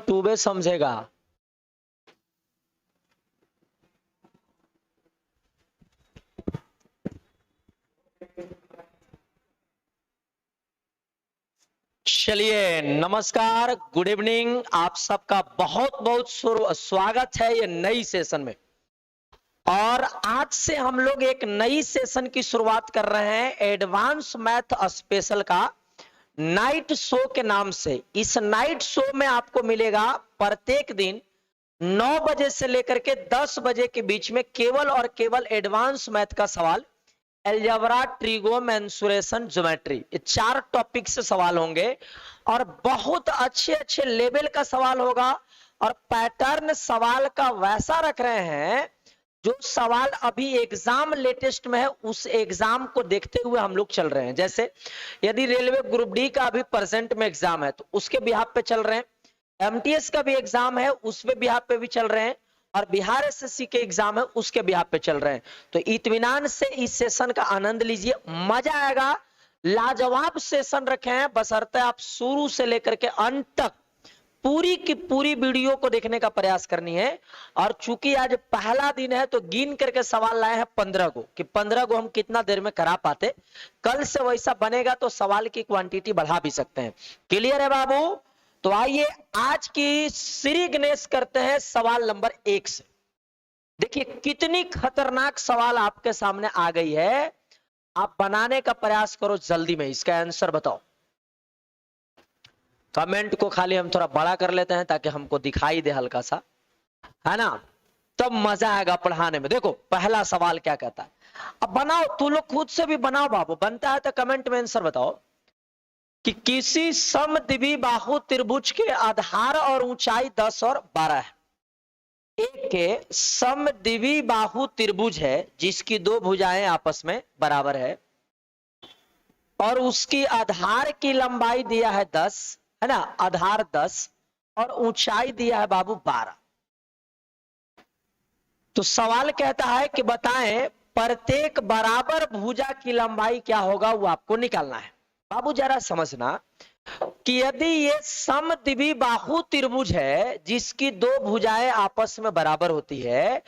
2 में समझेगा। चलिए नमस्कार, गुड इवनिंग, आप सबका बहुत बहुत स्वागत है ये नई सेशन में। और आज से हम लोग एक नई सेशन की शुरुआत कर रहे हैं एडवांस मैथ स्पेशल का नाइट शो के नाम से। इस नाइट शो में आपको मिलेगा प्रत्येक दिन 9 बजे से लेकर के 10 बजे के बीच में केवल और केवल एडवांस मैथ का सवाल, अलजेब्रा, ट्रिगो, मेंसुरेशन, ज्योमेट्री, ये 4 टॉपिक से सवाल होंगे और बहुत अच्छे अच्छे लेवल का सवाल होगा। और पैटर्न सवाल का वैसा रख रहे हैं जो सवाल अभी एग्जाम लेटेस्ट में है उस एग्जाम को देखते हुए हम लोग चल रहे हैं। जैसे यदि रेलवे ग्रुप डी का अभी प्रेजेंट में एग्जाम है तो उसके बिहाफ पे चल रहे हैं, एमटीएस का भी एग्जाम है उसके बिहाफ पे भी चल रहे हैं, और बिहार एसएससी के एग्जाम है उसके बिहाफ पे चल रहे हैं। तो इत्मीनान से इस सेशन का आनंद लीजिए, मजा आएगा। लाजवाब सेशन रखे हैं, बशर्ते आप शुरू से लेकर के अंत तक पूरी की पूरी वीडियो को देखने का प्रयास करनी है। और चूंकि आज पहला दिन है तो गिन करके सवाल लाए हैं 15 को, कि 15 को हम कितना देर में करा पाते। कल से वैसा बनेगा तो सवाल की क्वांटिटी बढ़ा भी सकते हैं। क्लियर है बाबू? तो आइए आज की श्री गणेश करते हैं सवाल नंबर 1 से। देखिए कितनी खतरनाक सवाल आपके सामने आ गई है, आप बनाने का प्रयास करो जल्दी में, इसका आंसर बताओ। कमेंट को खाली हम थोड़ा बड़ा कर लेते हैं ताकि हमको दिखाई दे हल्का सा, है ना, तब मजा आएगा पढ़ाने में। देखो पहला सवाल क्या कहता है, अब बनाओ, तू लोग खुद से भी बनाओ बाबू, बनता है तो कमेंट में आंसर बताओ कि किसी समद्विबाहु त्रिभुज के आधार और ऊंचाई 10 और 12 है। एक के समद्विबाहु त्रिभुज है जिसकी 2 भुजाएं आपस में बराबर है और उसकी आधार की लंबाई दिया है 10, है ना, आधार 10 और ऊंचाई दिया है बाबू 12। तो सवाल कहता है कि बताएं प्रत्येक बराबर भुजा की लंबाई क्या होगा, वो आपको निकालना है। बाबू जरा समझना कि यदि ये समद्विबाहु त्रिभुज है जिसकी 2 भुजाएं आपस में बराबर होती है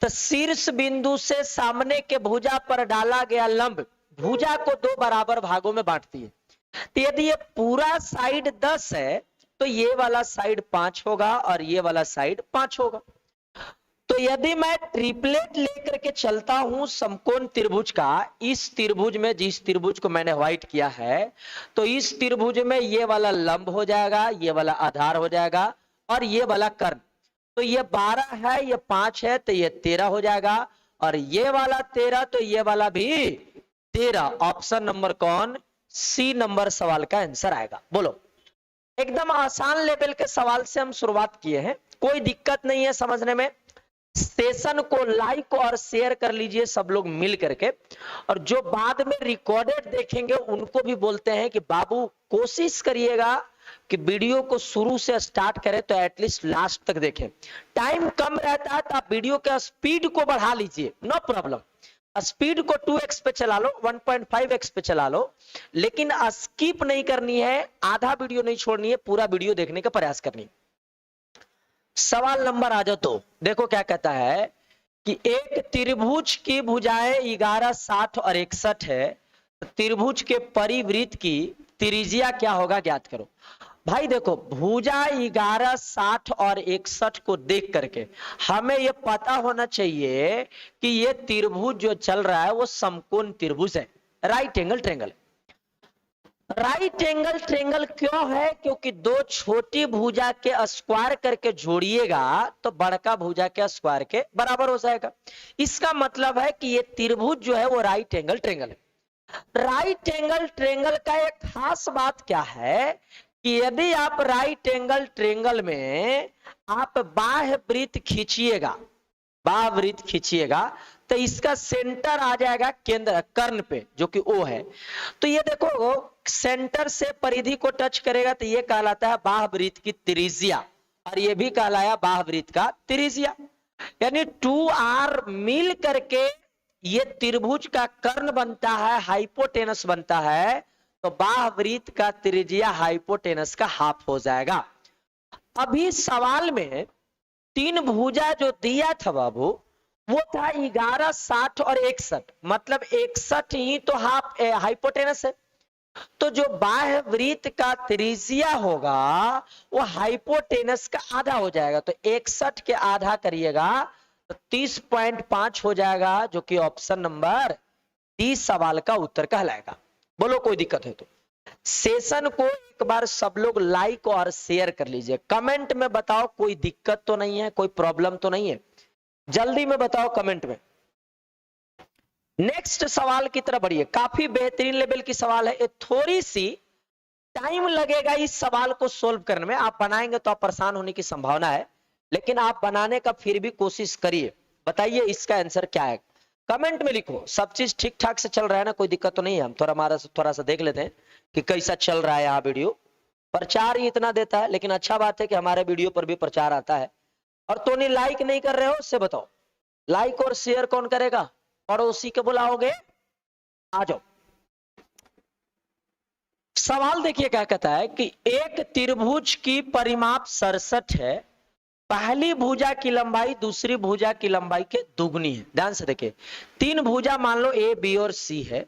तो शीर्ष बिंदु से सामने के भुजा पर डाला गया लंब भुजा को 2 बराबर भागों में बांटती है। तो यदि ये पूरा साइड 10 है तो ये वाला साइड 5 होगा और ये वाला साइड 5 होगा। तो यदि मैं ट्रिपलेट लेकर के चलता हूं समकोण त्रिभुज का, इस त्रिभुज में, जिस त्रिभुज को मैंने व्हाइट किया है, तो इस त्रिभुज में ये वाला लंब हो जाएगा, ये वाला आधार हो जाएगा और ये वाला कर्ण। तो ये 12 है, ये 5 है तो ये 13 हो जाएगा और ये वाला 13 तो ये वाला भी 13। ऑप्शन नंबर कौन? सी नंबर सवाल का आंसर आएगा। बोलो, एकदम आसान लेवल के सवाल से हम शुरुआत किए हैं, कोई दिक्कत नहीं है समझने में। सेशन को लाइक और शेयर कर लीजिए सब लोग मिल करके, और जो बाद में रिकॉर्डेड देखेंगे उनको भी बोलते हैं कि बाबू कोशिश करिएगा कि वीडियो को शुरू से स्टार्ट करें तो एटलीस्ट लास्ट तक देखें। टाइम कम रहता है तो आप वीडियो के स्पीड को बढ़ा लीजिए, नो प्रॉब्लम। स्पीड को 2x पे चला लो, 1.5x पे चला लो, लेकिन स्किप नहीं करनी है, आधा वीडियो नहीं छोड़नी है, पूरा वीडियो देखने का प्रयास करनी है। सवाल नंबर आ जाओ तो देखो क्या कहता है कि एक त्रिभुज की भुजाएं 11, 60 और 61 है, त्रिभुज के परिवृत्त की त्रिज्या क्या होगा ज्ञात करो। भाई देखो भुजा 11, 60 और 61 को देख करके हमें यह पता होना चाहिए कि यह त्रिभुज जो चल रहा है वो समकोण त्रिभुज है, right angle triangle. Right angle triangle क्यों है? क्योंकि 2 छोटी भुजा के स्क्वायर करके जोड़िएगा तो बड़का भुजा के स्क्वायर के बराबर हो जाएगा। इसका मतलब है कि ये त्रिभुज जो है वो राइट एंगल ट्रायंगल है। राइट एंगल ट्रायंगल का एक खास बात क्या है कि यदि आप राइट एंगल ट्रायंगल में आप बाह्य वृत्त खींचिएगा, बाह्य वृत्त खींचिएगा तो इसका सेंटर आ जाएगा केंद्र कर्ण पे जो कि O है। तो ये देखो सेंटर से परिधि को टच करेगा तो ये कहलाता है बाह्य वृत्त की त्रिज्या और ये भी कहलाया बाह्य वृत्त का त्रिज्या। यानी 2r मिल करके ये त्रिभुज का कर्ण बनता है, हाइपोटेनस बनता है, तो बाह्य वृत्त का त्रिज्या हाइपोटेनस का हाफ हो जाएगा। अभी सवाल में तीन भुजा जो दिया था बाबू वो था 11, 60 और 61, मतलब 61 ही तो हाइपोटेनस है। तो जो बाह्य वृत्त का त्रिज्या होगा वो हाइपोटेनस का आधा हो जाएगा, तो 61 के आधा करिएगा तो 30.5 हो जाएगा, जो कि ऑप्शन नंबर डी सवाल का उत्तर कहलाएगा। बोलो कोई दिक्कत है तो सेशन को एक बार सब लोग लाइक और शेयर कर लीजिए, कमेंट में बताओ कोई दिक्कत तो नहीं है, कोई प्रॉब्लम तो नहीं है, जल्दी में बताओ कमेंट में। नेक्स्ट सवाल की तरफ बढ़िए, काफी बेहतरीन लेवल की सवाल है, ये थोड़ी सी टाइम लगेगा इस सवाल को सोल्व करने में, आप बनाएंगे तो आप परेशान होने की संभावना है, लेकिन आप बनाने का फिर भी कोशिश करिए। बताइए इसका आंसर क्या है, कमेंट में लिखो। सब चीज ठीक ठाक से चल रहा है ना, कोई दिक्कत तो नहीं है? हम थोड़ा सा देख लेते हैं कि कैसा चल रहा है यहाँ वीडियो। प्रचार ही इतना देता है, लेकिन अच्छा बात है कि हमारे वीडियो पर भी प्रचार आता है। और तो नहीं लाइक नहीं कर रहे हो, उससे बताओ लाइक और शेयर कौन करेगा? पड़ोसी के बुलाओगे? आ जाओ। सवाल देखिए क्या कहता है कि एक त्रिभुज की परिमाप 67 है, पहली भुजा की लंबाई दूसरी भुजा की लंबाई के दुगनी है। ध्यान से देखिए, तीन भुजा मान लो ए बी और सी है,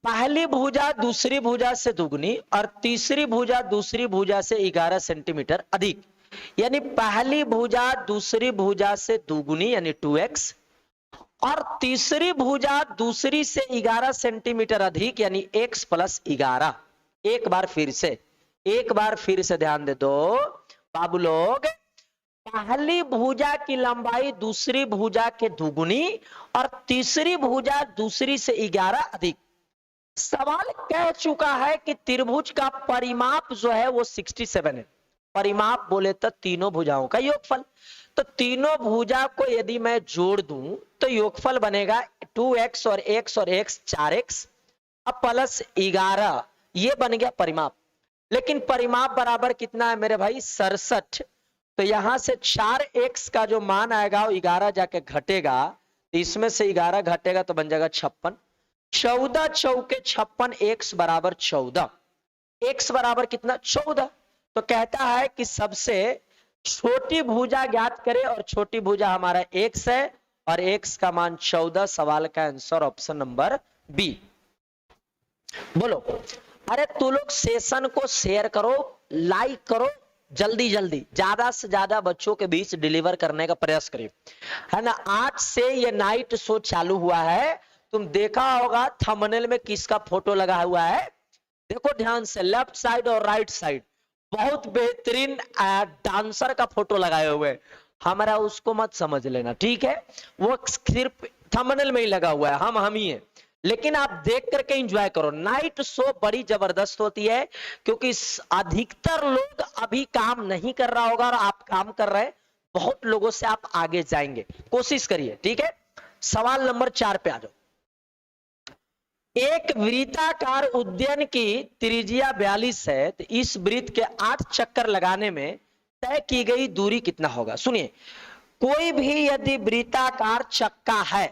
पहली भुजा दूसरी भुजा से दुगनी और तीसरी भुजा दूसरी भुजा से 11 सेंटीमीटर अधिक, यानी पहली भुजा दूसरी भुजा से दुगुनी यानी 2x और तीसरी भुजा दूसरी से 11 सेंटीमीटर अधिक यानी x प्लस 11। एक बार फिर से ध्यान दे दो बाबू लोग, पहली भुजा की लंबाई दूसरी भुजा के दुगुनी और तीसरी भुजा दूसरी से 11 अधिक। सवाल कह चुका है कि त्रिभुज का परिमाप जो है वो 67 है। परिमाप बोले तो तीनों भुजाओं का योगफल, तो तीनों भुजा को यदि मैं जोड़ दूं तो योगफल बनेगा 2x और x और x 4x अब प्लस 11, ये बन गया परिमाप। लेकिन परिमाप बराबर कितना है मेरे भाई? 67। तो यहां से 4x का जो मान आएगा वो 11 जाके घटेगा, इसमें से 11 घटेगा तो बन जाएगा 56। 14 चौके 56, x बराबर 14, x बराबर कितना? 14। तो कहता है कि सबसे छोटी भुजा ज्ञात करें और छोटी भुजा हमारा x है और x का मान 14। सवाल का आंसर ऑप्शन नंबर बी। बोलो, अरे तू लोग सेशन को शेयर करो, लाइक करो, जल्दी जल्दी ज्यादा से ज्यादा बच्चों के बीच डिलीवर करने का प्रयास करिए, है ना। आज से ये नाइट शो चालू हुआ है, तुम देखा होगा थंबनेल में किसका फोटो लगा हुआ है, देखो ध्यान से, लेफ्ट साइड और राइट साइड बहुत बेहतरीन डांसर का फोटो लगाए हुए। हमारा उसको मत समझ लेना, ठीक है, वो सिर्फ थंबनेल में ही लगा हुआ है, हम ही है, लेकिन आप देख करके एंजॉय करो। नाइट शो बड़ी जबरदस्त होती है क्योंकि अधिकतर लोग अभी काम नहीं कर रहा होगा और आप काम कर रहे हैं, बहुत लोगों से आप आगे जाएंगे, कोशिश करिए, ठीक है। सवाल नंबर 4 पे आ जाओ। एक वृत्ताकार उद्यान की त्रिज्या 42 है, तो इस वृत्त के 8 चक्कर लगाने में तय की गई दूरी कितना होगा? सुनिए, कोई भी यदि वृत्ताकार चक्का है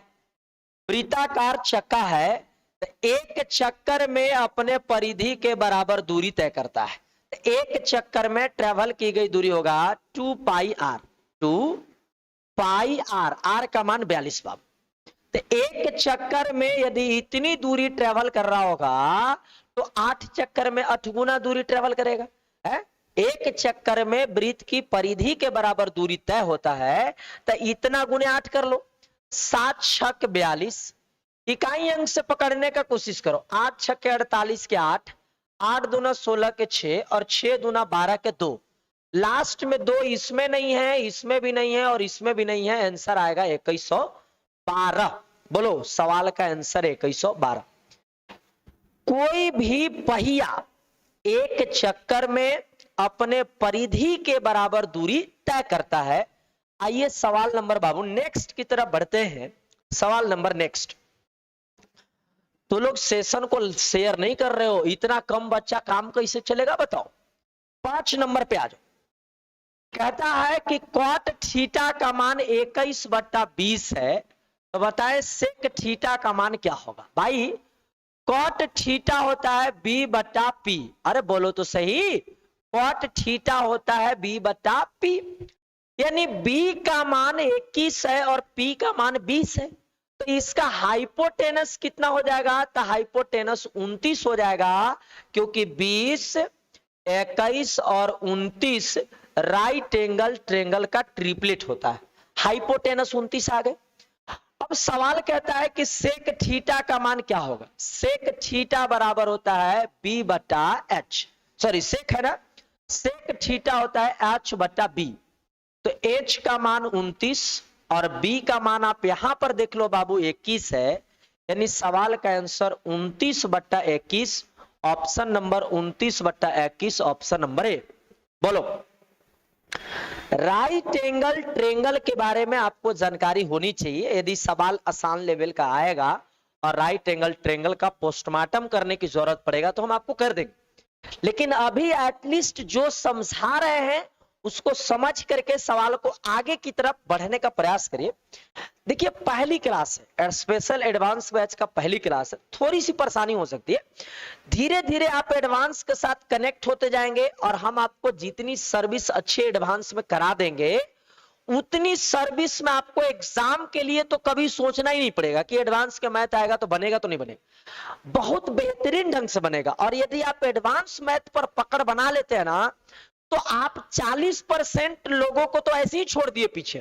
तो एक चक्कर में अपने परिधि के बराबर दूरी तय करता है। तो एक चक्कर में ट्रेवल की गई दूरी होगा 2 पाई आर, आर का मान 42 बाब। तो एक चक्कर में यदि इतनी दूरी ट्रेवल कर रहा होगा तो 8 चक्कर में 8 गुना दूरी ट्रेवल करेगा, है। एक चक्कर में वृत्त की परिधि के बराबर दूरी तय होता है, तो इतना गुने 8 कर लो, 7 छक 42, इकाई अंक से पकड़ने का कोशिश करो। 8 छक 48 के 8, 8 दूना 16 के 6 और 6 दूना 12 के 2, लास्ट में 2 इसमें नहीं है, इसमें भी नहीं है और इसमें भी नहीं है, आंसर आएगा 2112। बोलो, सवाल का आंसर 2112। कोई भी पहिया एक चक्कर में अपने परिधि के बराबर दूरी तय करता है। आइए सवाल नंबर बाबू नेक्स्ट की तरफ बढ़ते हैं। सवाल नंबर नेक्स्ट, तो लोग सेशन को शेयर नहीं कर रहे हो, इतना कम बच्चा काम कैसे चलेगा बताओ। 5 नंबर पे आ जाओ। कहता है कि कॉट थीटा का मान 21/20 है, तो बताएं सेक थीटा का मान क्या होगा? भाई कॉट थीटा होता है b/p, अरे बोलो तो सही, कॉट थीटा होता है बी बटा पी, यानी बी का मान 21 है और पी का मान 20 है, तो इसका हाइपोटेनस कितना हो जाएगा, तो हाइपोटेनस 29 हो जाएगा, क्योंकि 20, 21 और 29 राइट एंगल ट्रेंगल का ट्रिपलेट होता है, हाइपोटेनस 29 आ गए। अब सवाल कहता है कि सेक थीटा का मान क्या होगा, सेक थीटा बराबर होता है बी बटा एच, सॉरी सेक है ना, सेक थीटा होता है एच बटा बी, तो एच का मान 29 और बी का मान आप यहां पर देख लो बाबू 21 है, यानी सवाल का आंसर 29 बट्टा 21, ऑप्शन नंबर 29 बट्टा 21, ऑप्शन नंबर ए। बोलो, राइट एंगल ट्रेंगल के बारे में आपको जानकारी होनी चाहिए, यदि सवाल आसान लेवल का आएगा और राइट एंगल ट्रेंगल का पोस्टमार्टम करने की जरूरत पड़ेगा तो हम आपको कर देंगे, लेकिन अभी एटलीस्ट जो समझा रहे हैं उसको समझ करके सवाल को आगे की तरफ बढ़ने का प्रयास करिए। देखिए पहली क्लास है, स्पेशल एडवांस बैच का पहली क्लास है, थोड़ी सी परेशानी हो सकती है, धीरे धीरे आप एडवांस के साथ कनेक्ट होते जाएंगे और हम आपको जितनी सर्विस अच्छे एडवांस में करा देंगे उतनी सर्विस में आपको एग्जाम के लिए तो कभी सोचना ही नहीं पड़ेगा कि एडवांस के मैथ आएगा तो बनेगा, तो नहीं बनेगा, बहुत बेहतरीन ढंग से बनेगा। और यदि आप एडवांस मैथ पर पकड़ बना लेते हैं ना तो आप 40% लोगों को तो ऐसे ही छोड़ दिए पीछे,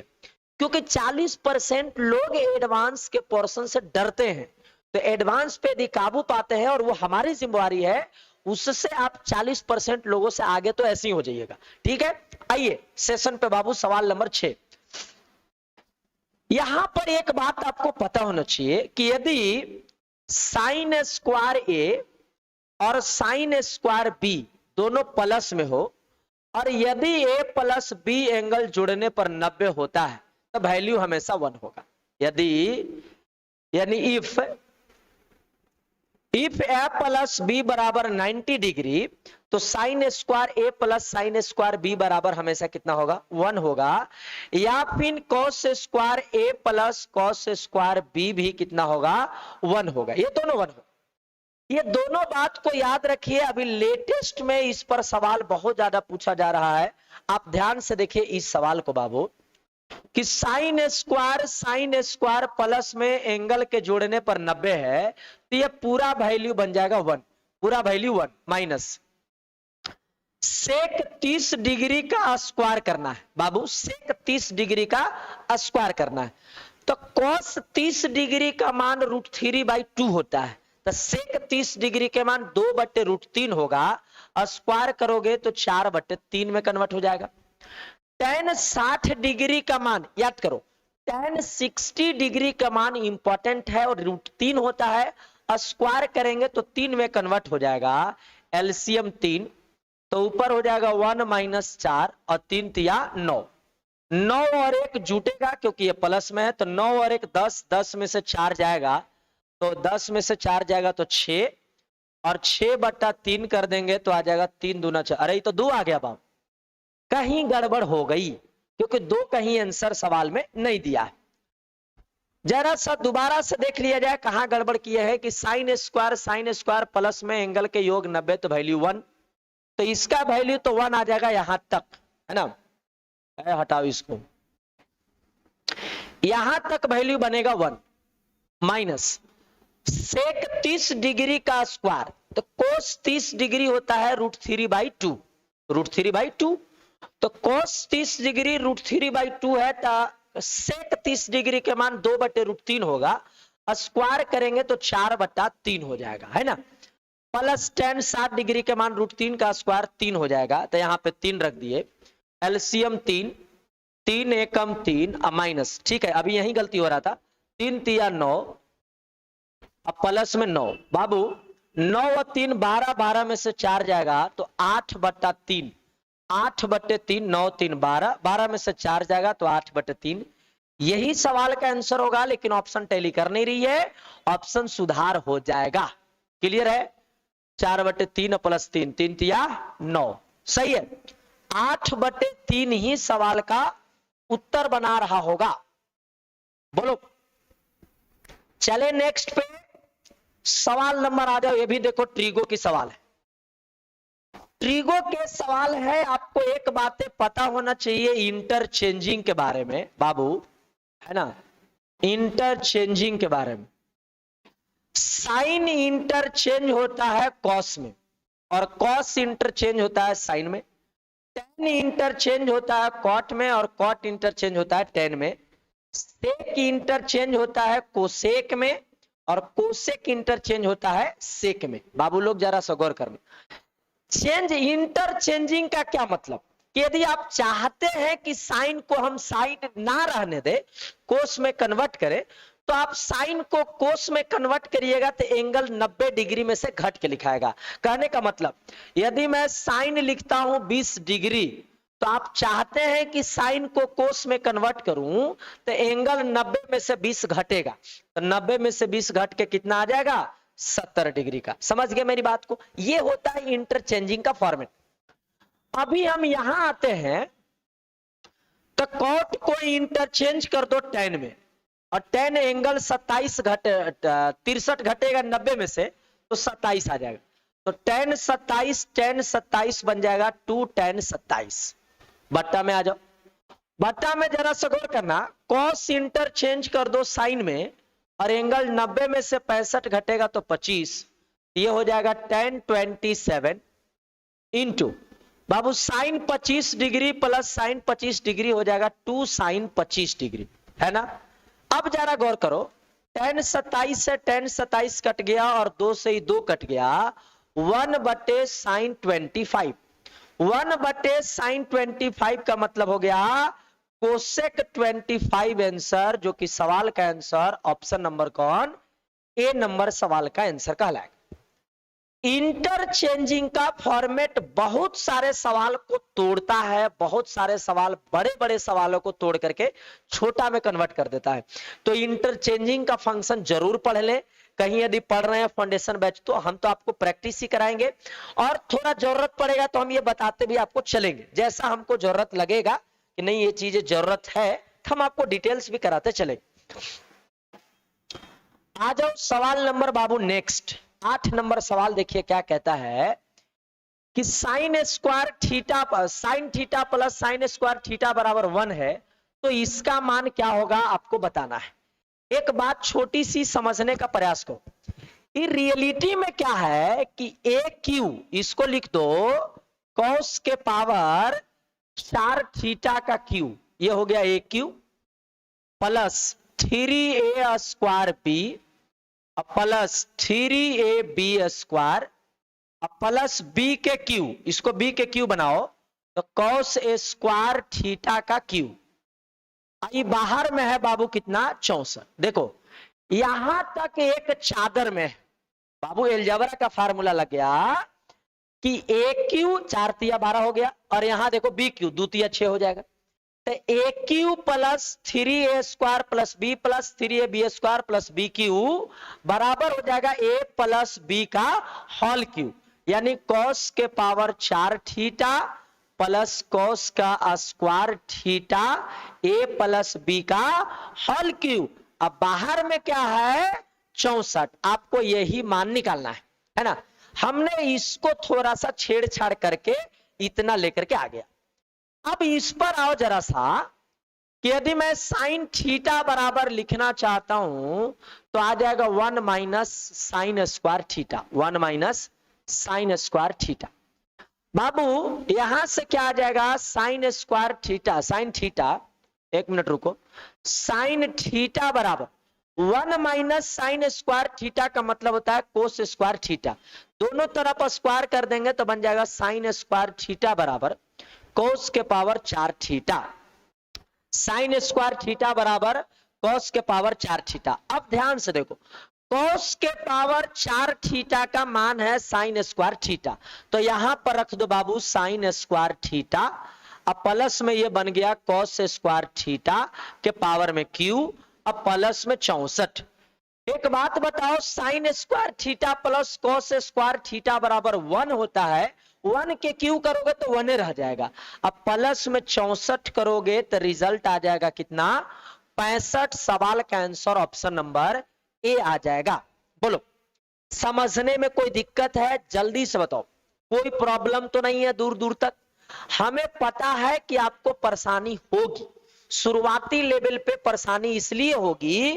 क्योंकि 40% लोग एडवांस के पोर्शन से डरते हैं, तो एडवांस पे यदि काबू पाते हैं और वो हमारी जिम्मेवारी है, उससे आप 40% लोगों से आगे तो ऐसे ही हो जाइएगा। ठीक है, आइए सेशन पे बाबू, सवाल नंबर 6। यहां पर एक बात आपको पता होना चाहिए कि यदि साइन स्क्वायर ए और साइन स्क्वायर बी दोनों प्लस में हो और यदि ए प्लस बी एंगल जुड़ने पर 90 होता है तो वैल्यू हमेशा 1 होगा। यदि यानी इफ ए प्लस बी बराबर 90 डिग्री तो साइन स्क्वायर ए प्लस साइन स्क्वायर बी बराबर हमेशा कितना होगा, 1 होगा, या फिर कॉस स्क्वायर ए प्लस कॉस स्क्वायर बी भी कितना होगा, 1 होगा, ये दोनों 1 होगा। ये दोनों बात को याद रखिए, अभी लेटेस्ट में इस पर सवाल बहुत ज्यादा पूछा जा रहा है, आप ध्यान से देखिए इस सवाल को बाबू, कि साइन स्क्वायर प्लस में एंगल के जोड़ने पर 90 है, तो ये पूरा वैल्यू बन जाएगा 1, पूरा वैल्यू 1 माइनस सेक 30 डिग्री का स्क्वायर करना है बाबू, सेक 30 डिग्री का स्क्वायर करना है, तो कॉस 30 डिग्री का मान √3/2 होता है, तो सेक 30 डिग्री के मान 2/√3 होगा, स्क्वायर करोगे तो 4/3 में कन्वर्ट हो जाएगा। tan 60 डिग्री का मान याद करो, tan 60 डिग्री का मान इंपॉर्टेंट है और √3 होता है, स्क्वायर करेंगे तो 3 में कन्वर्ट हो जाएगा, एलसीएम 3, तो ऊपर हो जाएगा 1 - 4 और 3 तिया 9, 9 और 1 जुटेगा क्योंकि ये प्लस में है, तो 9 और 1 10, 10 में से 4 जाएगा, तो 10 में से 4 जाएगा तो 6, और 6/3 कर देंगे तो आ जाएगा 3 दूना 6, अरे ये तो 2 आ गया बाबू, कहीं गड़बड़ हो गई क्योंकि 2 कहीं आंसर सवाल में नहीं दिया है। जरा सा दोबारा से देख लिया जाए कहां गड़बड़ किया है, कि साइन स्क्वायर प्लस में एंगल के योग 90 तो वैल्यू 1, तो इसका वैल्यू तो 1 आ जाएगा यहां तक, है ना, हटाओ इसको, यहां तक वैल्यू बनेगा 1 माइनस सेक 30 डिग्री का स्क्वायर, तो कोस 30 डिग्री होता है √3/2, √3/2, तो कोस 30 डिग्री √3/2 है, तो सेक 30 डिग्री के मान 2/√3 होगा, स्क्वायर करेंगे तो 4/3 हो जाएगा, है ना, प्लस tan 60 डिग्री के मान √3 का स्क्वायर 3 हो जाएगा, तो यहाँ पे 3 रख दिए, एलसीएम 3, 3 एकम 3 माइनस, ठीक है, अभी यही गलती हो रहा था, 3 तिया 9, अब प्लस में 9 बाबू, 9 और 3 12, 12 में से 4 जाएगा तो 8/3, 8/3, 9 3 12, 12 में से 4 जाएगा तो 8/3, यही सवाल का आंसर होगा, लेकिन ऑप्शन टैली कर नहीं रही है, ऑप्शन सुधार हो जाएगा, क्लियर है, 4/3 प्लस 3, 3 तिया 9, सही है, 8/3 ही सवाल का उत्तर बना रहा होगा। बोलो, चले नेक्स्ट पे, सवाल नंबर आ जाओ, ये भी देखो ट्रीगो की सवाल है, ट्रिगो के सवाल है, आपको एक बातें पता होना चाहिए इंटरचेंजिंग के बारे में बाबू, है ना, इंटरचेंजिंग के बारे में। साइन इंटरचेंज होता है कॉस में, और कॉस इंटरचेंज होता है साइन में। टेन इंटरचेंज होता है कॉट में, और कॉट इंटरचेंज होता है टेन में। सेक इंटरचेंज होता है कोसेक में, और कोसेक इंटरचेंज होता है सेक में। बाबू लोग जरा सा गौर करना, चेंज इंटरचेंजिंग का क्या मतलब कि यदि आप चाहते हैं कि साइन को हम साइन ना रहने दे, कोस में कन्वर्ट करें, तो आप साइन को कोस में कन्वर्ट करिएगा तो एंगल 90 डिग्री में से घट के लिखाएगा। कहने का मतलब यदि मैं साइन लिखता हूं 20 डिग्री, तो आप चाहते हैं कि साइन को कोस में कन्वर्ट करूं तो एंगल 90 में से 20 घटेगा, तो 90 में से 20 घट के कितना आ जाएगा, 70 डिग्री का। समझ गए मेरी बात को? ये होता है इंटरचेंजिंग का फॉर्मेट। अभी हम यहां आते हैं तो कॉट को इंटरचेंज कर दो टेन में, और टेन एंगल 63 घटेगा 90 में से, तो 27 आ जाएगा। तो टेन 27 बन जाएगा 2 टेन 27। बट्टा में आ जाओ, बट्टा में जरा सा गौर करना, कॉस इंटरचेंज कर दो साइन में, और एंगल 90 में से 65 घटेगा तो 25, ये हो जाएगा 1027 इंटू बाबू sine 25 degree plus sine 25 degree हो जाएगा 2 साइन 25 डिग्री, है ना। अब जरा गौर करो, 1027 से 1027 कट गया और 2 से ही 2 कट गया, 1/sin 25। 1/sin 25 का मतलब हो गया कोसेक 25 आंसर, जो कि सवाल का आंसर ऑप्शन नंबर कौन, ए नंबर सवाल का आंसर कहलाएगा। इंटरचेंजिंग का फॉर्मेट बहुत सारे सवाल को तोड़ता है, बहुत सारे सवाल बड़े बड़े सवालों को तोड़ करके छोटा में कन्वर्ट कर देता है। तो इंटरचेंजिंग का फंक्शन जरूर पढ़ ले, कहीं यदि पढ़ रहे हैं फाउंडेशन बैच तो हम तो आपको प्रैक्टिस ही कराएंगे, और थोड़ा जरूरत पड़ेगा तो हम ये बताते भी आपको चलेंगे। जैसा हमको जरूरत लगेगा कि नहीं ये चीजें जरूरत है, तो हम आपको डिटेल्स भी कराते चलेंगे। आ जाओ सवाल नंबर बाबू नेक्स्ट, 8 नंबर सवाल देखिए क्या कहता है कि sign square theta plus sign square theta बराबर 1 है, तो इसका मान क्या होगा आपको बताना है। एक बात छोटी सी समझने का प्रयास करो, ये रियलिटी में क्या है कि ए क्यू, इसको लिख दो कॉस के पावर 4 थीटा का क्यू, ये हो गया a cube plus 3a square b plus 3ab square plus b के क्यू, इसको बी के क्यू बनाओ तो कॉस ए स्क्वायर थीटा का क्यू। आई बाहर में है बाबू कितना, 64। देखो यहां तक एक चादर में बाबू एलजेब्रा का फार्मूला लग गया कि ए क्यू 4 तिया 12 हो गया, और यहां देखो बी क्यू 2 तिया 6 हो जाएगा। तो a cube plus 3a square plus b plus 3ab square plus b cube बराबर हो जाएगा ए प्लस बी का होल क्यू, यानी कॉस के पावर 4 थीटा प्लस कॉस का square theta a plus b का होल क्यू। अब बाहर में क्या है 64, आपको यही मान निकालना है ना। हमने इसको थोड़ा सा छेड़छाड़ करके इतना लेकर के आ गया। अब इस पर आओ जरा सा कि यदि मैं साइन थीटा बराबर लिखना चाहता हूं तो आ जाएगा 1 minus sine square theta, 1 minus sine square theta. बाबू यहां से क्या आ जाएगा, sine square theta, sine theta, एक मिनट रुको, साइन थीटा बराबर 1 माइनस साइन स्क्वायर थीटा का मतलब होता है कोस स्क्वायर थीटा। दोनों तरफ स्क्वायर कर देंगे तो बन जाएगा साइन स्क्वायर थीटा बराबर कोस के power 4 theta. Sign square theta बराबर कोस के पावर 4 थीटा। अब ध्यान से देखो, कोस के पावर 4 थीटा का मान है साइन स्क्वायर थीटा, तो यहां पर रख दो बाबू साइन स्क्वायर थीटा। अब प्लस में ये बन गया कोस स्क्वायर थीटा के पावर में क्यू, अब प्लस में 64। एक बात बताओ, sign square theta plus cos square theta बराबर 1 होता है, 1 के क्यू करोगे तो 1 रह जाएगा। अब प्लस में 64 करोगे तो रिजल्ट आ जाएगा कितना, 65। सवाल का आंसर ऑप्शन नंबर ए आ जाएगा। बोलो समझने में कोई दिक्कत है, जल्दी से बताओ। कोई प्रॉब्लम तो नहीं है दूर दूर तक। हमें पता है कि आपको परेशानी होगी, शुरुआती लेवल पे परेशानी इसलिए होगी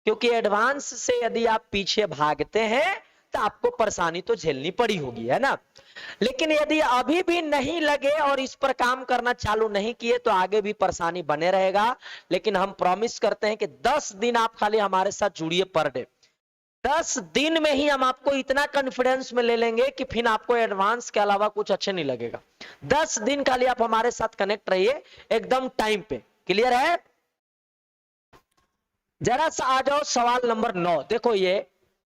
क्योंकि एडवांस से यदि आप पीछे भागते हैं तो आपको परेशानी तो झेलनी पड़ी होगी, है ना। लेकिन यदि अभी भी नहीं लगे और इस पर काम करना चालू नहीं किए तो आगे भी परेशानी बने रहेगा। लेकिन हम प्रॉमिस करते हैं कि 10 दिन आप खाली हमारे साथ जुड़िए पर डे। 10 दिन में ही हम आपको इतना कॉन्फिडेंस में ले लेंगे कि फिर आपको एडवांस के अलावा कुछ अच्छे नहीं लगेगा। 10 दिन खाली आप हमारे साथ कनेक्ट रहिए एकदम टाइम पे। क्लियर है? जरा सा आ जाओ सवाल नंबर 9। देखो ये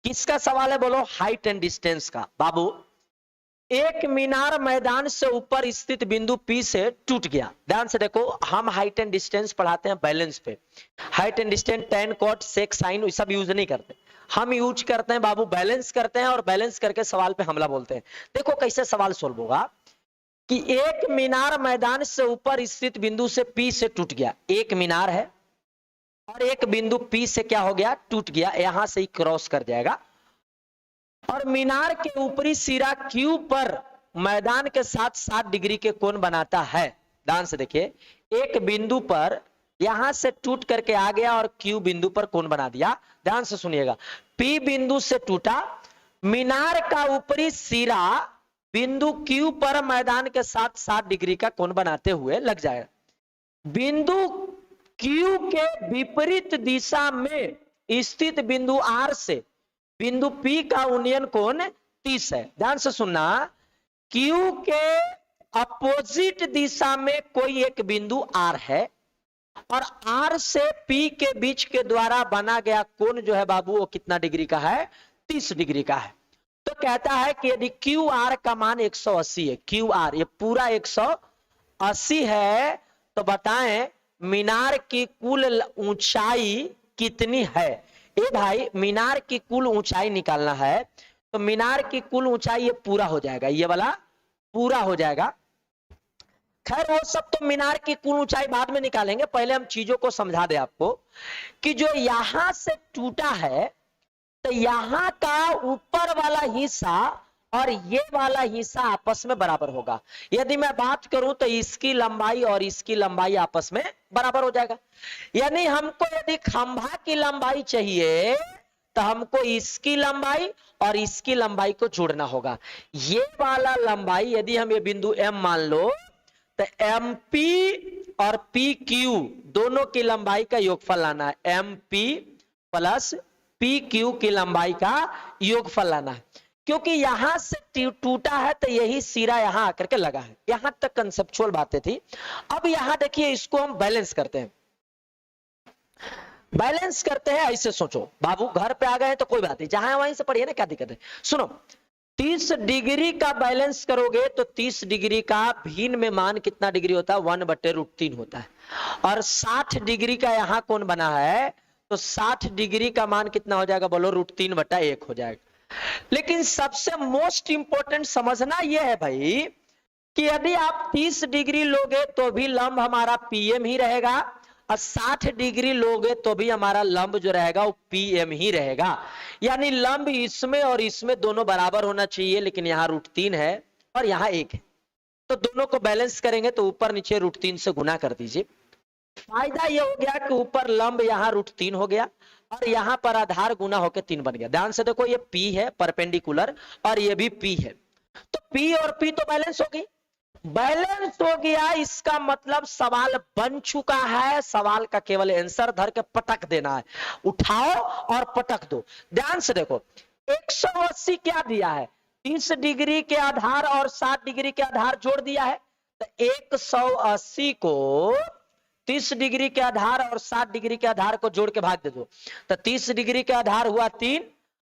किसका सवाल है बोलो? हाइट एंड डिस्टेंस का। बाबू, एक मीनार मैदान से ऊपर स्थित बिंदु P से टूट गया। ध्यान से देखो, हम हाइट एंड डिस्टेंस पढ़ाते हैं बैलेंस पे। Height and distance tan cot sec sin सब यूज नहीं करते, हम यूज करते हैं बाबू बैलेंस करते हैं और बैलेंस करके सवाल पे हमला बोलते हैं। देखो कैसे सवाल सोल्व होगा कि एक मीनार मैदान से ऊपर स्थित बिंदु से P से टूट गया। एक मीनार है और एक बिंदु P से क्या हो गया? टूट गया। यहां से ही क्रॉस कर जाएगा और मीनार के ऊपरी सिरा Q पर मैदान के साथ 60 डिग्री के कोण बनाता है। ध्यान से देखिए, एक बिंदु पर यहां से टूट करके आ गया और Q बिंदु पर कोण बना दिया। ध्यान से सुनिएगा, P बिंदु से टूटा, मीनार का ऊपरी सिरा बिंदु Q पर मैदान के साथ 60 डिग्री का कोण बनाते हुए लग जाएगा। बिंदु Q के विपरीत दिशा में स्थित बिंदु R से बिंदु P का यूनियन कोण 30 है। ध्यान से सुनना, Q के अपोजिट दिशा में कोई एक बिंदु R है और R से P के बीच के द्वारा बना गया कोण जो है बाबू वो कितना डिग्री का है? 30 डिग्री का है। तो कहता है कि यदि QR का मान 180 है, QR ये पूरा 180 है, तो बताएं मीनार की कुल ऊंचाई कितनी है? ए भाई, मीनार की कुल ऊंचाई निकालना है तो मीनार की कुल ऊंचाई ये पूरा हो जाएगा, ये वाला पूरा हो जाएगा। खैर वो सब तो मीनार की कुल ऊंचाई बाद में निकालेंगे, पहले हम चीजों को समझा दे आपको कि जो यहां से टूटा है तो यहां का ऊपर वाला हिस्सा और ये वाला हिस्सा आपस में बराबर होगा। यदि मैं बात करूं तो इसकी लंबाई और इसकी लंबाई आपस में बराबर हो जाएगा। यानी हमको यदि खंभा की लंबाई चाहिए तो हमको इसकी लंबाई और इसकी लंबाई को जोड़ना होगा। ये वाला लंबाई यदि हम ये बिंदु M मान लो तो MP और PQ दोनों की लंबाई का योगफल लाना है। MP प्लस PQ की लंबाई का योगफल लाना है। क्योंकि यहां से टूटा है तो यही सिरा यहां आकर के लगा है। यहां तक कंसेप्चुअल बातें थी। अब यहां देखिए, इसको हम बैलेंस करते हैं। बैलेंस करते हैं ऐसे सोचो बाबू, घर पे आ गए तो कोई बात नहीं, जहां है वहीं से पढ़िए ना, क्या दिक्कत है। सुनो, 30 डिग्री का बैलेंस करोगे तो 30 डिग्री का भिन्न में मान कितना डिग्री होता है? 1/√3 होता है। और 60 डिग्री का यहां कोण बना है तो 60 डिग्री का मान कितना हो जाएगा बोलो? √3/1 हो जाएगा। लेकिन सबसे मोस्ट इंपोर्टेंट समझना यह है भाई कि यदि आप 30 डिग्री लोगे तो भी लंब हमारा PM ही रहेगा और 60 डिग्री लोगे तो भी हमारा लंब जो रहेगा वो PM ही रहेगा। यानी लंब इसमें और इसमें दोनों बराबर होना चाहिए, लेकिन यहाँ √3 है और यहाँ 1 है, तो दोनों को बैलेंस करेंगे तो ऊपर नीचे √3 से गुना कर दीजिए। फायदा ये हो गया कि ऊपर लंब यहाँ √3 हो गया और यहाँ पर आधार गुना होकर 3 बन गया। ध्यान से देखो, ये P है परपेंडिकुलर और ये भी P है, तो P और P तो बैलेंस हो गई। बैलेंस हो गया, इसका मतलब सवाल बन चुका है। सवाल का केवल आंसर धर के पटक देना है, उठाओ और पटक दो। ध्यान से देखो, 180 क्या दिया है? 30 डिग्री के आधार और 60 डिग्री के आधार जोड़ दिया है, तो 180 को 30 डिग्री के आधार और 60 डिग्री के आधार को जोड़ के भाग दे दो, तो 30 डिग्री के आधार हुआ 3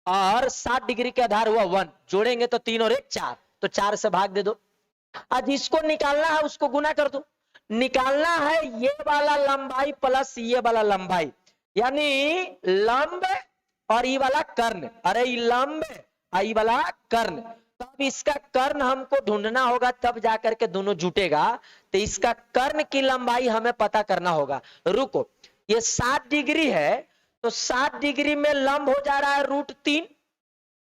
और 60 डिग्री के आधार हुआ 1, जोड़ेंगे तो 3 और 1 4, तो 4 से भाग दे दो। आज इसको निकालना है, उसको गुना कर दो। निकालना है ये वाला लंबाई प्लस ये वाला लंबाई, यानी लंब और ये वाला कर्ण। अरे ये लंब ये वाला कर्ण, तो अब इसका कर्ण हमको ढूंढना होगा, तब जाकर के दोनों जुटेगा। तो इसका कर्ण की लंबाई हमें पता करना होगा। रुको, ये 60 डिग्री है तो 60 डिग्री में लंब हो जा रहा है √3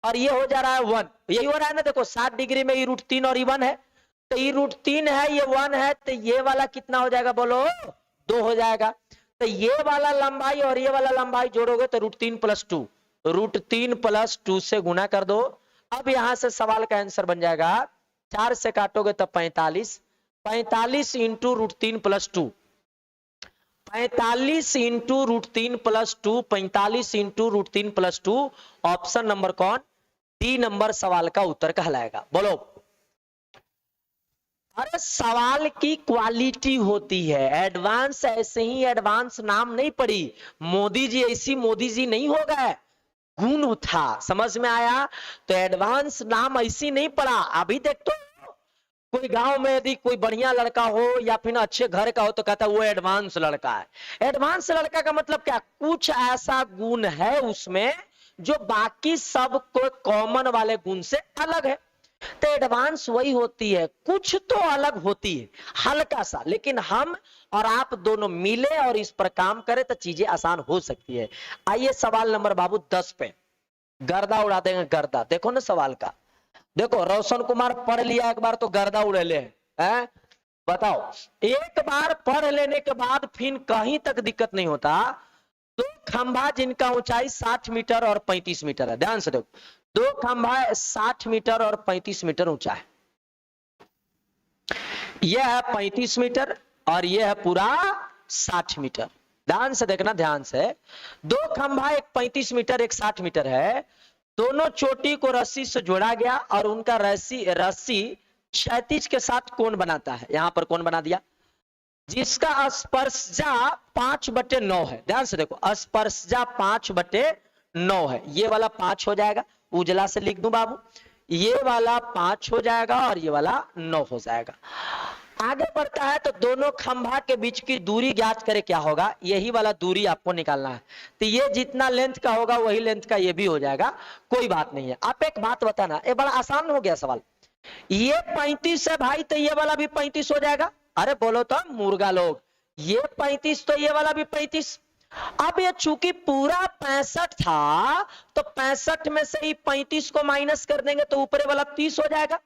और ये हो जा रहा है 1, यही हो रहा है ना। देखो 60 डिग्री में ये √3 और ये 1 है, तो ये √3 है, ये 1 है, तो ये वाला कितना हो जाएगा बोलो, 2 हो जाएगा। तो ये वाला लंबाई और ये वाला लंबाई जोड़ोगे तो √3 + 2, √3 + 2 से गुना कर दो। अब यहां से सवाल का आंसर बन जाएगा, 4 से काटोगे तो 45, 45 into √3 + 2, 45 into √3 + 2, 45 into √3 + 2। Option number कौन, डी नंबर सवाल का उत्तर कहलाएगा। बोलो। अरे सवाल की क्वालिटी होती है, एडवांस ऐसे ही एडवांस नाम नहीं पड़ी, मोदी जी ऐसी मोदी जी नहीं हो गए, गुण था, समझ में आया। तो एडवांस नाम ऐसी नहीं पड़ा। अभी देख तो कोई गांव में यदि कोई बढ़िया लड़का हो या फिर अच्छे घर का हो तो कहता है वो एडवांस लड़का है। एडवांस लड़का का मतलब क्या, कुछ ऐसा गुण है उसमें जो बाकी सब को कॉमन वाले गुण से अलग है। तो एडवांस वही होती है, कुछ तो अलग होती है हल्का सा, लेकिन हम और आप दोनों मिले और इस पर काम करें तो चीजें आसान हो सकती है। आइए सवाल नंबर बाबू 10 पे गर्दा उड़ा देंगे, गर्दा देखो ना सवाल का। देखो रोशन कुमार पढ़ लिया एक बार तो गर्दा उड़े ले हैं, बताओ। एक बार पढ़ लेने के बाद फिर कहीं तक दिक्कत नहीं होता। दो खंभा जिनका ऊंचाई 60 मीटर और 35 मीटर है, ध्यान से देखो, दो खंभा 60 मीटर और 35 मीटर ऊंचा है। यह है 35 मीटर और यह है पूरा 60 मीटर। ध्यान से देखना, ध्यान से। दो खंभा, एक 35 मीटर एक 60 मीटर है, दोनों चोटी को रस्सी से जोड़ा गया और उनका रस्सी क्षैतिज के साथ कोण बनाता है। यहां पर कोण बना दिया जिसका स्पर्शजा 5/9 है। ध्यान से देखो, स्पर्शजा 5/9 है। ये वाला 5 हो जाएगा, उजला से लिख दूं बाबू, ये वाला 5 हो जाएगा और ये वाला 9 हो जाएगा। आगे बढ़ता है तो दोनों खंभा के बीच की दूरी ज्ञात करे, क्या होगा, यही वाला दूरी आपको निकालना है। तो ये जितना लेंथ का होगा वही लेंथ का ये भी हो जाएगा, कोई बात नहीं है। आप एक बात बताना, ये बड़ा आसान हो गया सवाल। ये 35 है भाई, तो ये वाला भी 35 हो जाएगा। अरे बोलो तो मुर्गा लोग, ये 35 तो ये वाला भी 35। अब ये चूंकि पूरा 65 था तो 65 में से ही 35 को माइनस कर देंगे तो ऊपरे वाला 30 हो जाएगा।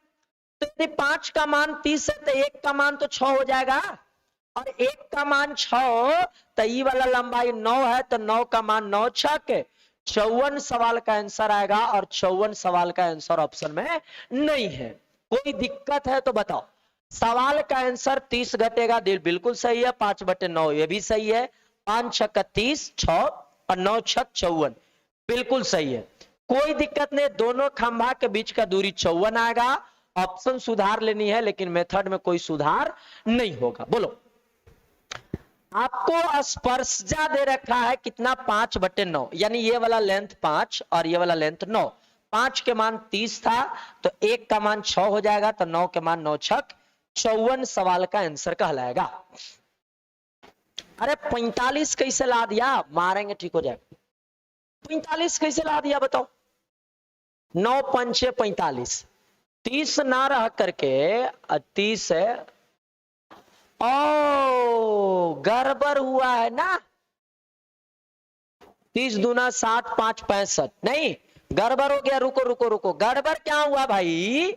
तो यदि 5 का मान 30 है तो 1 का मान तो 6 हो जाएगा, और 1 का मान 6, तो ये वाला लंबाई 9 है, तो 9 का मान 9 छक 54 सवाल का आंसर आएगा। और 54 सवाल का आंसर ऑप्शन में नहीं है। कोई दिक्कत है तो बताओ। सवाल का आंसर 30 घटेगा, बिल्कुल सही है, 5/9 ये भी सही है, 5 छक्का 30 6 और 9 छक 54 बिल्कुल सही है, कोई दिक्कत नहीं। दोनों खंभा के बीच का दूरी 54 आएगा। ऑप्शन सुधार लेनी है लेकिन मेथड में कोई सुधार नहीं होगा। बोलो, आपको स्पर्शजा दे रखा है कितना, 5/9, यानी ये वाला लेंथ 5 और ये वाला लेंथ 9। 5 के मान 30 था तो 1 का मान 6 हो जाएगा, तो 9 के मान 9 छक 54 सवाल का आंसर कहलाएगा। अरे 45 कैसे ला दिया, मारेंगे ठीक हो जाएगा। 45 कैसे ला दिया बताओ, 9 पंचे 45, 30 ना रह करके 30 है। ओ गड़बड़ हुआ है ना, 30 दूना 60 5 65, नहीं गड़बड़ हो गया। रुको रुको रुको, गड़बड़ क्या हुआ भाई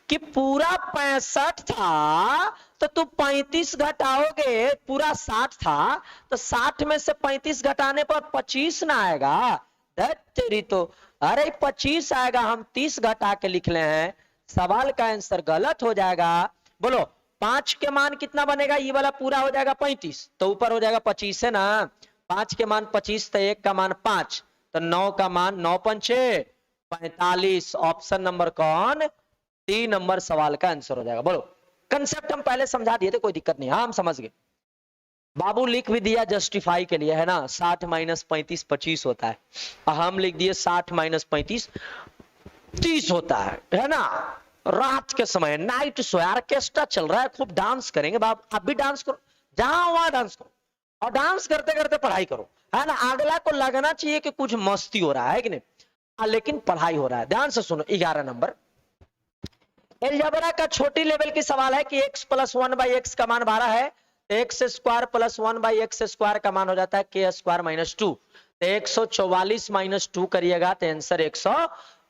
कि पूरा 65 था तो तुम 35 घटाओगे, पूरा 60 था तो 60 में से 35 घटाने पर 25 ना आएगा। तेरी तो, अरे 25 आएगा, हम 30 घटा के लिख ले हैं, सवाल का आंसर गलत हो जाएगा। बोलो 5 के मान कितना बनेगा, ये वाला पूरा हो जाएगा 35 तो ऊपर हो जाएगा 25 है ना। 5 के मान 25 तो 1 का मान 5 तो 9 का मान 9 पंचे 45। ऑप्शन नंबर कौन, डी नंबर सवाल का आंसर हो जाएगा। बोलो, कंसेप्ट हम पहले समझा दिए थे, कोई दिक्कत नहीं, हाँ हम समझ गए। बाबू लिख भी दिया जस्टिफाई के लिए है ना, 60 माइनस 35 25 होता है, हम लिख दिए 60 माइनस 35 30 होता है ना। रात के समय नाइट शो, ऑर्केस्ट्रा चल रहा है, खूब डांस करेंगे बाप, आप भी डांस करो, जहां वहां डांस करो, और डांस करते करते पढ़ाई करो, है ना। अगला को लगना चाहिए कि कुछ मस्ती हो रहा है कि नहीं, लेकिन पढ़ाई हो रहा है। ध्यान से सुनो, 11 नंबर अलजेब्रा का छोटी लेवल की सवाल है कि x + 1/x का मान 12 है, x² + 1/x² का मान हो जाता है k² - 2, तो 144 - 2 करिएगा तो आंसर 112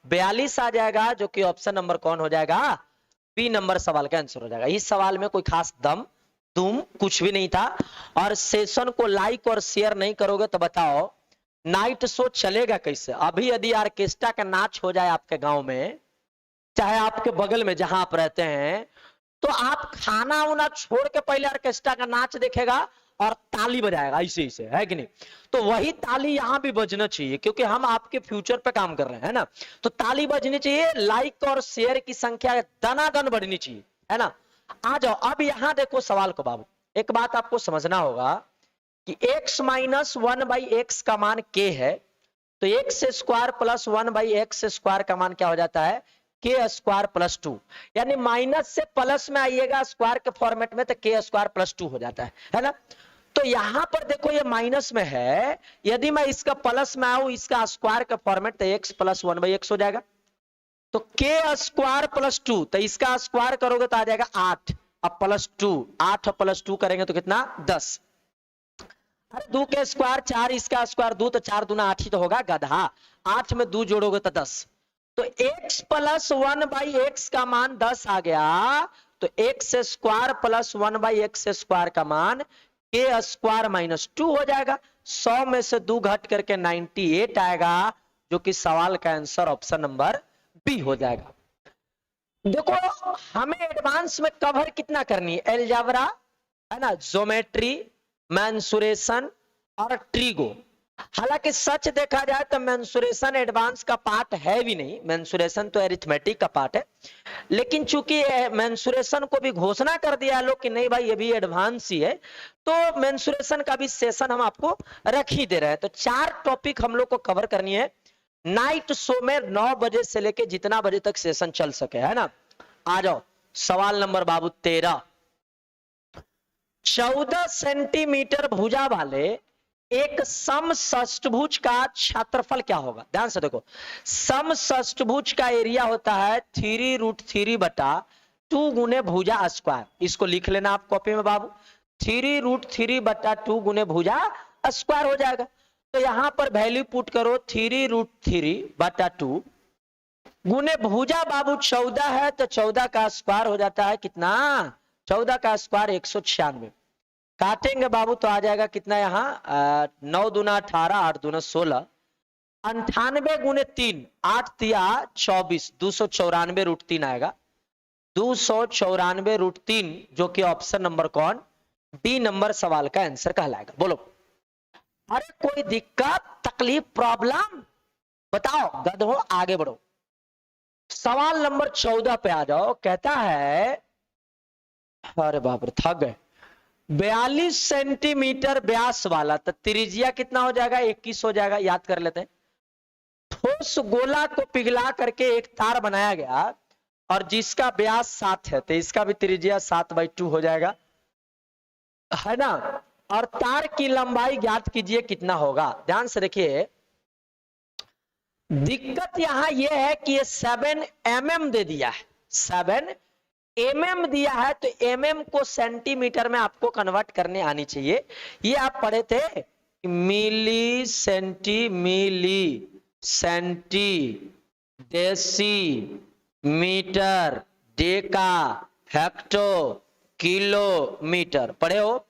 42 आ जाएगा, जो कि ऑप्शन नंबर कौन हो जाएगा, बी नंबर सवाल का आंसर हो जाएगा। इस सवाल में कोई खास दम तुम कुछ भी नहीं था। और सेशन को लाइक और शेयर नहीं करोगे तो बताओ नाइट शो चलेगा कैसे। अभी यदि ऑर्केस्ट्रा का नाच हो जाए आपके गांव में, चाहे आपके बगल में जहां आप रहते हैं, तो आप खाना उना छोड़ के पहले ऑर्केस्ट्रा का नाच देखेगा और ताली बजाएगा, ऐसे ऐसे, है कि नहीं। तो वही ताली यहां भी बजना चाहिए, क्योंकि हम आपके फ्यूचर पे काम कर रहे हैं ना। तो ताली बजनी चाहिए, लाइक और शेयर की संख्या दनादन बढ़नी चाहिए, है ना। आ जाओ अब यहां देखो सवाल को बाबू, एक बात आपको समझना होगा कि x माइनस 1/x का मान k है, तो x square plus 1/x square का मान क्या हो जाता है, के स्क्वायर प्लस 2। यानी माइनस से प्लस में आइएगा स्क्वायर के फॉर्मेट में, तो के स्क्वायर प्लस 2 हो जाता है ना। तो यहां पर देखो ये माइनस में है, यदि मैं इसका प्लस में आऊं इसका स्क्वायर का फॉर्मेट, तो x प्लस 1/x हो जाएगा। तो के स्क्वायर प्लस 2, तो इसका स्क्वायर करोगे तो आ जाएगा 8, अब प्लस 2, 8 प्लस 2 करेंगे तो कितना 10। अरे 2 के स्क्वायर 4, इसका स्क्वायर 2, तो 4 दूना 8 ही तो होगा गधा। 8 में 2 जोड़ोगे तो 10। तो x प्लस 1/x का मान 10 आ गया, तो x square plus 1/x square का मान के स्क्वायर माइनस 2 हो जाएगा। 100 में से 2 घट करके 98 आएगा, जो कि सवाल का आंसर ऑप्शन नंबर बी हो जाएगा। देखो हमें एडवांस में कवर कितना करनी है, एलजाब्रा, है ना, ज्योमेट्री, मेंसुरेशन और ट्रिगो। हालांकि सच देखा जाए तो मेंसुरेशन एडवांस का पार्ट है भी नहीं, मेंसुरेशन तो अरिथमेटिक का पार्ट है। लेकिन चूंकि मेंसुरेशन को भी घोषणा कर दिया लोग कि नहीं भाई ये भी एडवांस ही है, तो मेंसुरेशन का भी सेशन हम आपको रख ही दे रहे हैं। तो 4 टॉपिक हम लोग को कवर करनी है नाइट शो में, 9 बजे से लेके जितना बजे तक सेशन चल सके, है ना। आ जाओ सवाल नंबर बाबू 13। 14 सेंटीमीटर भुजा वाले एक समषष्ठभुज का क्षेत्रफल क्या होगा। ध्यान से देखो, समषष्ठभुज का एरिया होता है 3√3/2 गुने भुजा स्क्वायर। इसको लिख लेना आप कॉपी में बाबू, 3√3/2 गुने भुजा स्क्वायर हो जाएगा। तो यहां पर वैल्यू पुट करो, 3√3/2 गुने भुजा बाबू 14 है, तो 14 का स्क्वायर हो जाता है कितना, 14 का स्क्वायर 196। काटेंगे बाबू तो आ जाएगा कितना, यहाँ 9 दूना 18, 8 दूना 16, 98 गुने 3, 8 तिया 24, 294√3 आएगा, 294√3, जो कि ऑप्शन नंबर कौन, डी नंबर सवाल का आंसर कहलाएगा। बोलो अरे कोई दिक्कत तकलीफ प्रॉब्लम बताओ, गधो आगे बढ़ो। सवाल नंबर 14 पे आ जाओ। कहता है, अरे बाप रे थक गए, 42 सेंटीमीटर व्यास वाला, तो त्रिज्या कितना हो जाएगा, 21 हो जाएगा। याद कर लेते हैं। ठोस गोला को पिघला करके एक तार बनाया गया और जिसका व्यास 7 है, तो इसका भी त्रिज्या 7/2 हो जाएगा, है ना। और तार की लंबाई ज्ञात कीजिए कितना होगा। ध्यान से देखिए, दिक्कत यहां यह है कि ये 7 mm दे दिया है, 7 mm दिया है, तो mm को सेंटीमीटर में आपको कन्वर्ट करने आनी चाहिए। ये आप पढ़े थे milli centi, milli centi, deci metre, deca, hecto, kilometre, पढ़े हो,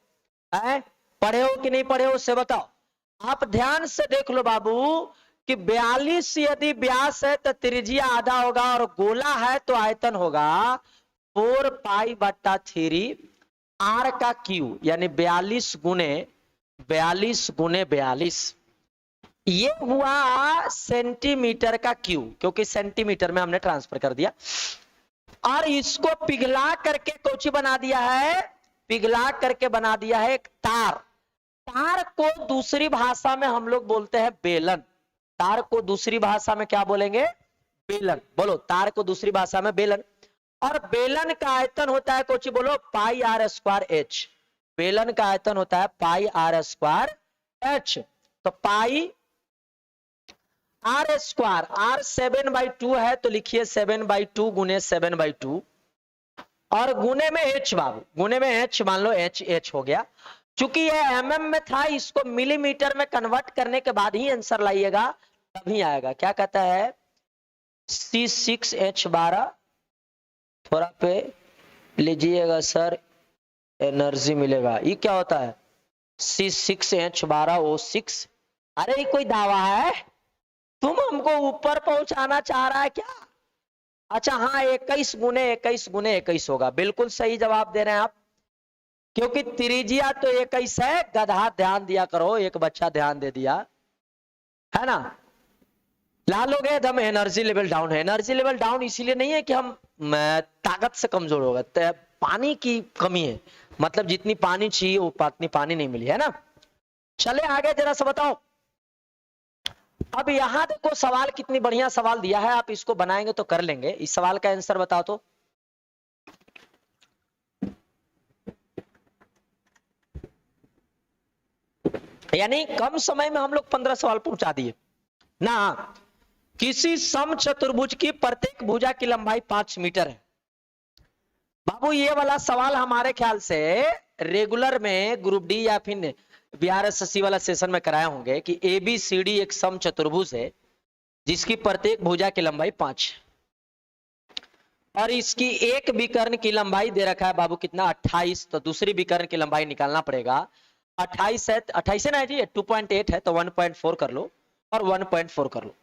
पढ़े हो कि नहीं पढ़े हो उससे बताओ। आप ध्यान से देख लो बाबू कि 42 यदि व्यास है तो त्रिज्या आधा होगा, और गोला है तो आयतन होगा 4π/3 r का क्यू, यानी 42 गुने 42 ये हुआ सेंटीमीटर का क्यू, क्योंकि सेंटीमीटर में हमने ट्रांसफर कर दिया। और इसको पिघला करके कोची बना दिया है, पिघला करके बना दिया है एक तार। तार को दूसरी भाषा में हम लोग बोलते हैं बेलन। तार को दूसरी भाषा में क्या बोलेंगे, बेलन। बोलो तार को दूसरी भाषा में बेलन। और बेलन का आयतन होता है कोची, बोलो πr²h। बेलन का आयतन होता है πr²h। तो पाई r स्क्वायर, r 7/2 है तो लिखिए 7/2 गुने 7/2, और गुने में h बाबू, गुने में h मान लो h हो गया। चूंकि ये mm में था, इसको मिलीमीटर में कन्वर्ट करने के बाद ही आंसर लाइएगा, तभी आएगा। क्या कहता है, C6H12 थोड़ा पे लीजिएगा सर, एनर्जी मिलेगा। ये क्या होता है? C6H12O6। अरे ये कोई दावा है? तुम हमको ऊपर पहुंचाना चाह रहा है क्या? अच्छा हाँ, 21 गुने 21 गुने 21 होगा। बिल्कुल सही जवाब दे रहे हैं आप, क्योंकि त्रिज्या तो 21 है। गधा ध्यान दिया करो, एक बच्चा ध्यान दे दिया है ना। लाल हो गए, हम एनर्जी लेवल डाउन है। एनर्जी लेवल डाउन इसीलिए नहीं है कि हम ताकत से कमजोर हो गए, पानी की कमी है, मतलब जितनी पानी चाहिए वो उतनी पानी नहीं मिली है ना। चले आगे जरा सा बताओ। अब यहां देखो सवाल कितनी बढ़िया सवाल दिया है, आप इसको बनाएंगे तो कर लेंगे। इस सवाल का आंसर बताओ तो। यानी कम समय में हम लोग 15 सवाल पहुंचा दिए ना। किसी समचतुर्भुज की प्रत्येक भुजा की लंबाई 5 मीटर है। बाबू ये वाला सवाल हमारे ख्याल से रेगुलर में ग्रुप डी या फिर बीआरएसएससी वाला सेशन में कराए होंगे कि ABCD एक समचतुर्भुज है जिसकी प्रत्येक भुजा की लंबाई 5 और इसकी एक विकर्ण की लंबाई दे रखा है बाबू कितना, 28। तो दूसरी विकर्ण की लंबाई निकालना पड़ेगा। 28 है, 28 है ना जी, 2.8 है तो 1.4 कर लो और 1.4 कर लो।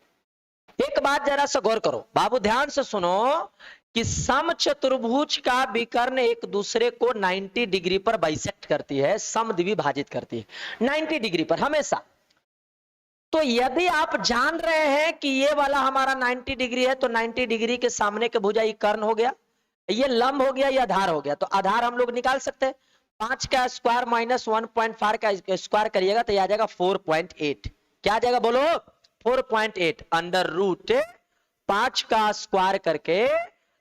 एक बात जरा सा गौर करो बाबू, ध्यान से सुनो कि समचतुर्भुज का विकर्ण एक दूसरे को 90 डिग्री पर बाइसेक्ट करती है, समद्विभाजित करती है 90 डिग्री पर हमेशा। तो यदि आप जान रहे हैं कि ये वाला हमारा 90 डिग्री है तो 90 डिग्री के सामने के भुजा ये कर्ण हो गया, ये लंब हो गया, ये आधार हो गया। तो आधार हम लोग निकाल सकते हैं। 5 का स्क्वायर माइनस 1.5 का स्क्वायर करिएगा तो आ जाएगा 4.8। क्या आ जाएगा बोलो? 4.8 अंडर रूट 5 का स्क्वायर करके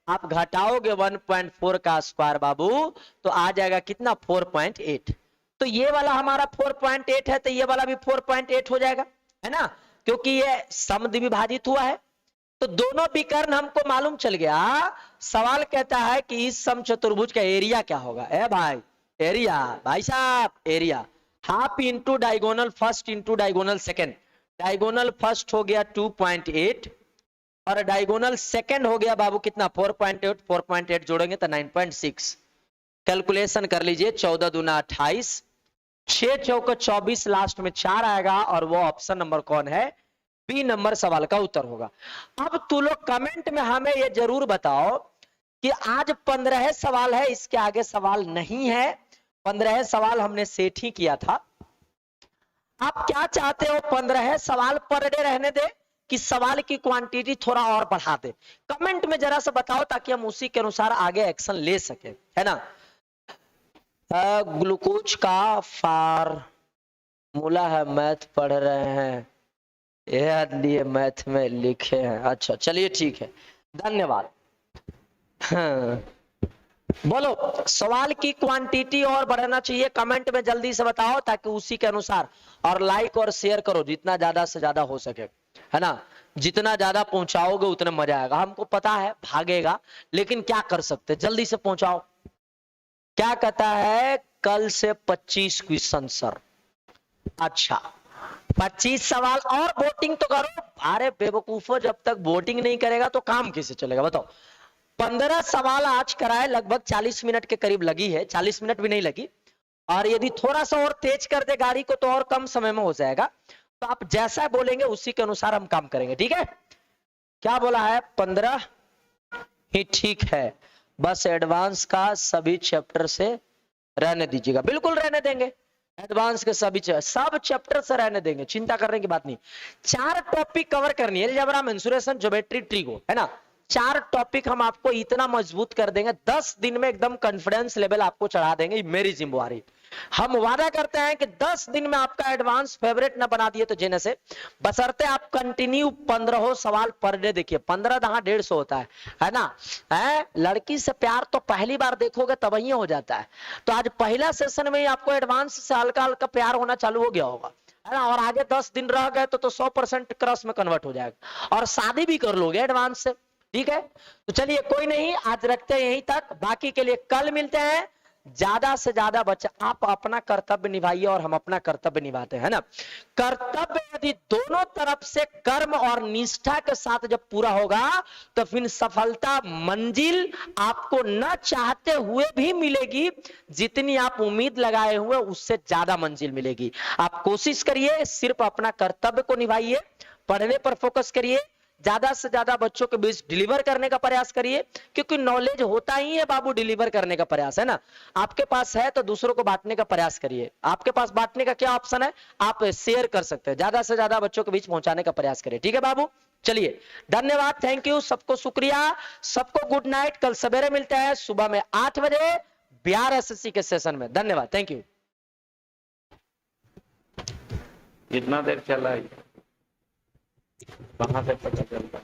आप घटाओगे 1.4 का स्क्वायर बाबू तो आ जाएगा कितना, 4.8। तो ये वाला हमारा 4.8 है तो ये वाला भी 4.8 हो जाएगा, है ना, क्योंकि ये समद्विभाजित हुआ है। तो दोनों विकर्ण हमको मालूम चल गया। सवाल कहता है कि इस समचतुर्भुज का एरिया क्या होगा। ए भाई एरिया, भाई साहब area half into diagonal first into diagonal second. Diagonal first हो गया 2.8 और डायगोनल सेकंड हो गया बाबू कितना, 4.8। 4.8 जोड़ेंगे तो 9.6। कैलकुलेशन कर लीजिए, 14 दूना 28, 6 चौका 24, लास्ट में 4 आएगा और वो ऑप्शन नंबर कौन है, बी नंबर सवाल का उत्तर होगा। अब तू लोग कमेंट में हमें ये जरूर बताओ कि आज 15 सवाल है, इसके आगे सवाल नहीं है। 15 सवाल हमने सेट ही किया था। आप क्या चाहते हो, 15 सवाल पर डे रहने दे कि सवाल की क्वांटिटी थोड़ा और बढ़ा दे? कमेंट में जरा सा बताओ ताकि हम उसी के अनुसार आगे एक्शन ले सके, है ना। ग्लूकोज का फार्मूला है, मैथ पढ़ रहे हैं लिए मैथ में लिखे हैं। अच्छा चलिए ठीक है, धन्यवाद। हाँ। बोलो सवाल की क्वांटिटी और बढ़ाना चाहिए, कमेंट में जल्दी से बताओ ताकि उसी के अनुसार, और लाइक और शेयर करो जितना ज्यादा से ज्यादा हो सके, है ना। जितना ज्यादा पहुंचाओगे उतना मजा आएगा। हमको पता है भागेगा, लेकिन क्या कर सकते, जल्दी से पहुंचाओ। क्या कहता है, कल से 25 क्वेश्चन सर। अच्छा 25 सवाल और वोटिंग तो करो। अरे बेवकूफो, जब तक वोटिंग नहीं करेगा तो काम कैसे चलेगा बताओ। 15 सवाल आज कराए, लगभग 40 मिनट के करीब लगी है, 40 मिनट भी नहीं लगी। और यदि थोड़ा सा और तेज कर दे गाड़ी को तो और कम समय में हो जाएगा। तो आप जैसा बोलेंगे उसी के अनुसार हम काम करेंगे, ठीक है। क्या बोला है, 15 ही ठीक है, बस एडवांस का सभी चैप्टर से रहने दीजिएगा। बिल्कुल रहने देंगे, एडवांस के सभी सब चैप्टर से रहने देंगे, चिंता करने की बात नहीं। 4 टॉपिक कवर करनी है, अलजेब्रा, मेंसुरेशन, ज्योमेट्री, ट्रिगो, है ना। 4 टॉपिक हम आपको इतना मजबूत कर देंगे, 10 दिन में एकदम कॉन्फिडेंस लेवल आपको चढ़ा देंगे। मेरी जिम्मेवारी, हम वादा करते हैं कि 10 दिन में आपका एडवांस फेवरेट ना बना दिए तो जेने से, बशर्ते आप कंटिन्यू 15 सवाल पर डे देखिए। 15 दहां 150 होता है ना। लड़की से प्यार तो पहली बार देखोगे तब ही हो जाता है। तो आज पहला सेशन में ही आपको एडवांस से हल्का हल्का प्यार होना चालू हो गया होगा, है ना। और आगे 10 दिन रह गए तो 100% क्रश में कन्वर्ट हो जाएगा और शादी भी कर लोगे एडवांस से, ठीक है। तो चलिए कोई नहीं, आज रखते हैं यहीं तक, बाकी के लिए कल मिलते हैं। ज्यादा से ज्यादा बच्चा, आप अपना कर्तव्य निभाइए और हम अपना कर्तव्य निभाते हैं ना। कर्तव्य यदि दोनों तरफ से कर्म और निष्ठा के साथ जब पूरा होगा तो फिर सफलता मंजिल आपको न चाहते हुए भी मिलेगी, जितनी आप उम्मीद लगाए हुए उससे ज्यादा मंजिल मिलेगी। आप कोशिश करिए, सिर्फ अपना कर्तव्य को निभाइए, पढ़ने पर फोकस करिए, ज्यादा से ज्यादा बच्चों के बीच डिलीवर करने का प्रयास करिए, क्योंकि नॉलेज होता ही है बाबू डिलीवर करने का प्रयास, है ना। आपके पास है तो दूसरों को बांटने का प्रयास करिए। आपके पास बांटने का क्या ऑप्शन है, आप शेयर कर सकते हैं, ज्यादा से ज्यादा बच्चों के बीच पहुंचाने का प्रयास करिए। ठीक है बाबू, चलिए धन्यवाद, थैंक यू, सबको शुक्रिया, सबको गुड नाइट। कल सवेरे मिलते हैं सुबह में 8 बजे बिहार एसएससी के सेशन में। धन्यवाद, थैंक यू। कितना देर चला है, कहाँ से पता चलता?